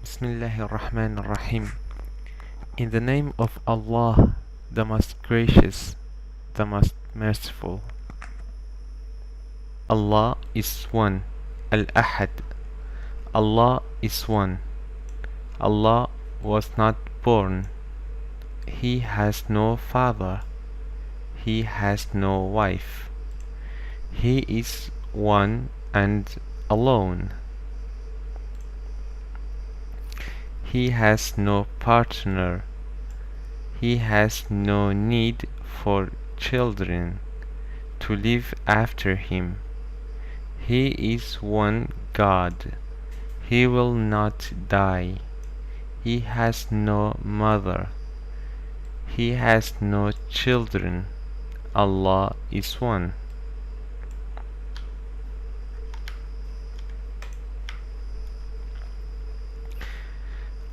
Bismillahirrahmanirrahim. In the name of Allah, the most gracious, the most merciful. Allah is one. Al-Ahad. Allah is one. Allah was not born. He has no father. He has no wife. He is one and alone. He has no partner. He has no need for children to live after him. He is one God. He will not die. He has no mother. He has no children. Allah is one.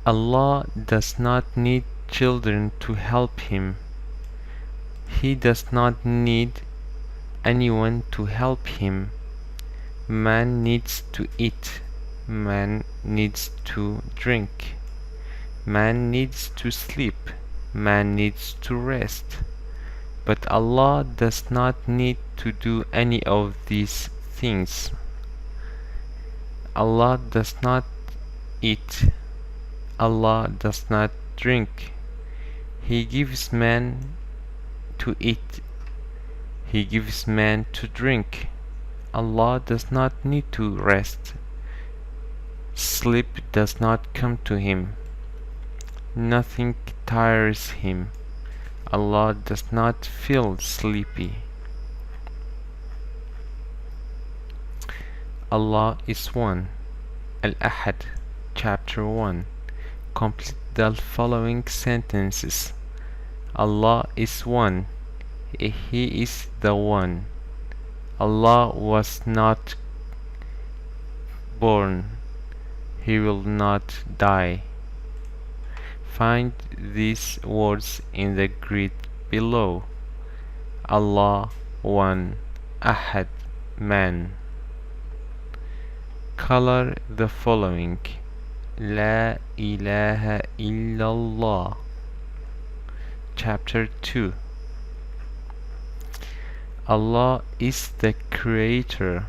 Allah does not need children to help him. He does not need anyone to help him. Man needs to eat. Man needs to drink. Man needs to sleep. Man needs to rest. But Allah does not need to do any of these things. Allah does not eat. Allah does not drink. He gives man to eat. He gives man to drink. Allah does not need to rest. Sleep does not come to him. Nothing tires him. Allah does not feel sleepy. Allah is one. Al-Ahad, chapter 1. Complete the following sentences. Allah is one. He is the one. Allah was not born. He will not die. Find these words in the grid below. Allah, one, Ahad, man. Color the following. La ilaha illallah. Chapter 2. Allah is the creator.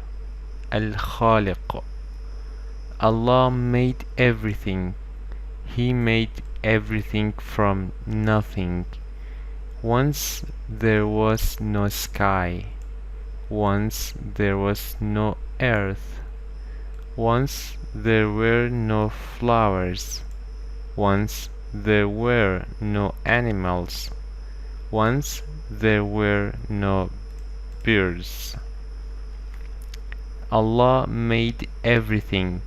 Al-Khaliq. Allah made everything. He made everything from nothing. Once there was no sky. Once there was no earth. Once there were no flowers. Once there were no animals. Once there were no birds. Allah made everything.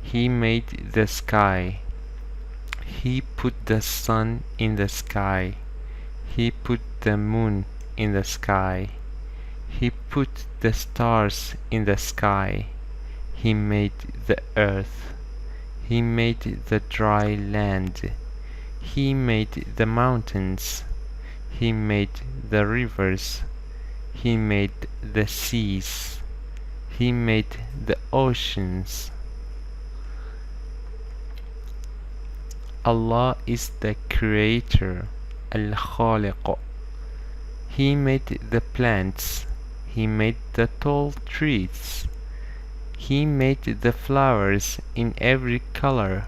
He made the sky. He put the sun in the sky. He put the moon in the sky. He put the stars in the sky. He made the earth. He made the dry land. He made the mountains. He made the rivers. He made the seas. He made the oceans. Allah is the creator, Al-Khaliq. He made the plants. He made the tall trees. He made the flowers in every color.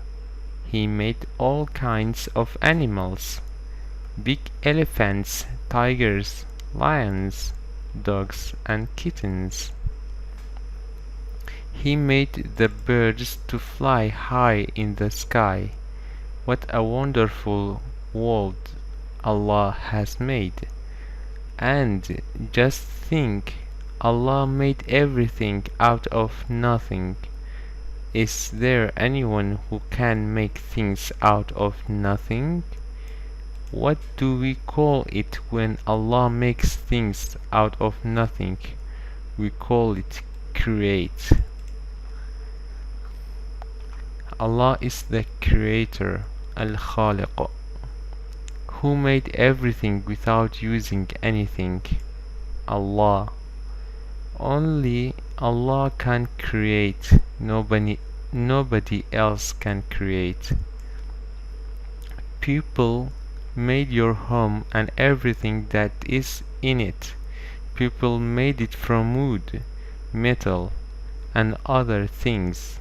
He made all kinds of animals. Big elephants, tigers, lions, dogs and kittens. He made the birds to fly high in the sky. What a wonderful world Allah has made. And just think, Allah made everything out of nothing. Is there anyone who can make things out of nothing? What do we call it when Allah makes things out of nothing? We call it create. Allah is the creator, Al-Khaliq, who made everything without using anything. Allah. Only Allah can create. nobody else can create. People made your home and everything that is in it. People made it from wood, metal, and other things,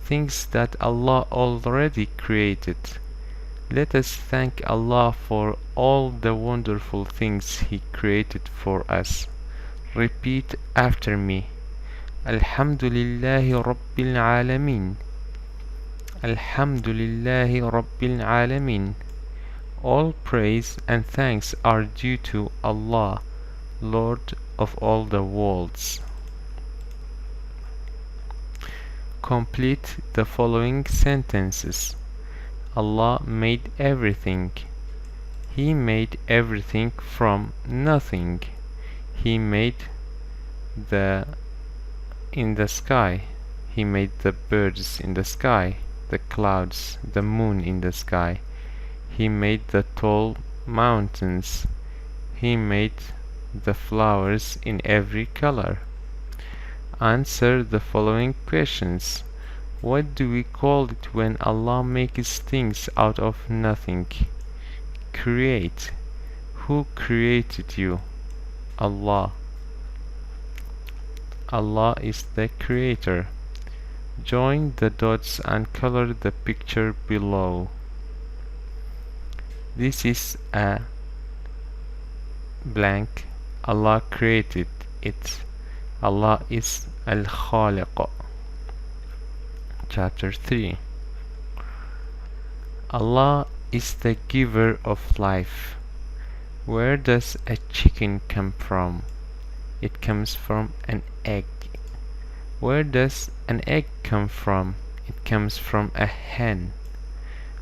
things that Allah already created. Let us thank Allah for all the wonderful things He created for us. Repeat after me. Alhamdulillahi Rabbil Alameen. Alhamdulillahi Rabbil Alameen. All praise and thanks are due to Allah, Lord of all the worlds. Complete the following sentences. Allah made everything. He made everything from nothing. He made the in the sky. He made the birds in the sky, the clouds, the moon in the sky. He made the tall mountains. He made the flowers in every color. Answer the following questions. What do we call it when Allah makes things out of nothing? Create. Who created you? Allah. Allah is the creator. Join the dots and color the picture below. This is a blank. Allah created it. Allah is Al-Khaliq. Chapter 3. Allah is the giver of life. Where does a chicken come from? It comes from an egg. Where does an egg come from? It comes from a hen.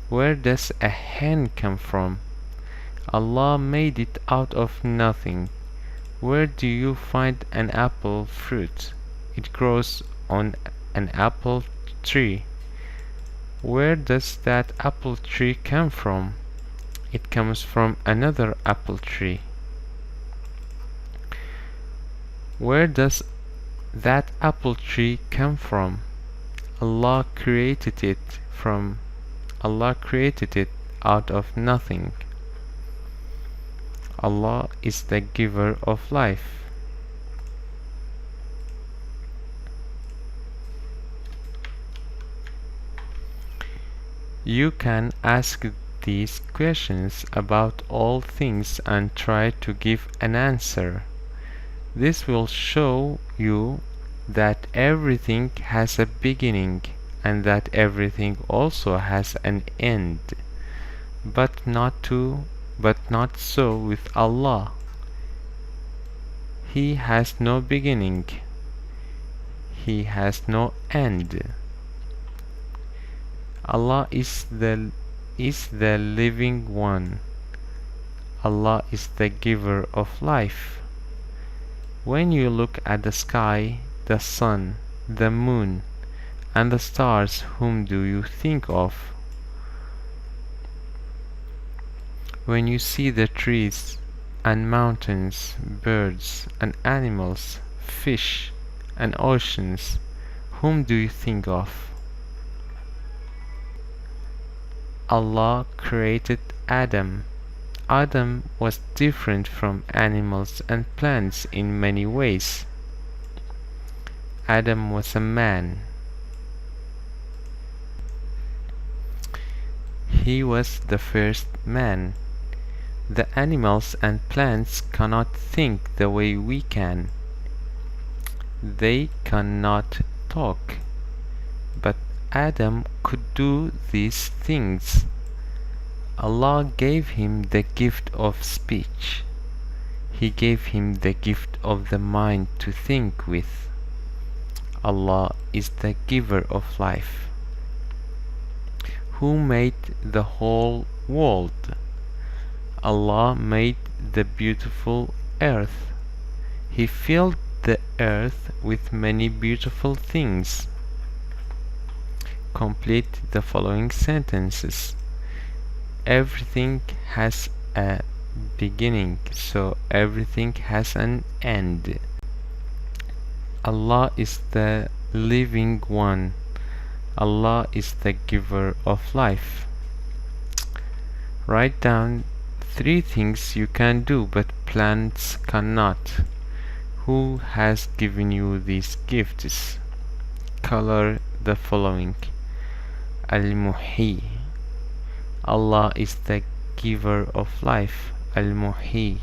Where does a hen come from? Allah made it out of nothing. Where do you find an apple fruit? It grows on an apple tree. Where does that apple tree come from? It comes from another apple tree. Where does that apple tree come from? Allah created it out of nothing. Allah is the giver of life. You can ask these questions about all things and try to give an answer. This will show you that everything has a beginning and that everything also has an end. But not so with Allah. He has no beginning. He has no end. Allah is the living one. Allah is the giver of life. When you look at the sky, the sun, the moon, and the stars, whom do you think of? When you see the trees and mountains, birds and animals, fish and oceans, whom do you think of? Allah created Adam. Adam was different from animals and plants in many ways. Adam was a man. He was the first man. The animals and plants cannot think the way we can. They cannot talk. But Adam could do these things. Allah gave him the gift of speech. He gave him the gift of the mind to think with. Allah is the giver of life. Who made the whole world? Allah made the beautiful earth. He filled the earth with many beautiful things. Complete the following sentences. Everything has a beginning, so everything has an end. Allah is the living one. Allah is the giver of life. Write down 3 things you can do but plants cannot. Who has given you these gifts? Color the following. Al-Muhi. Allah is the giver of life. Al-Muhi.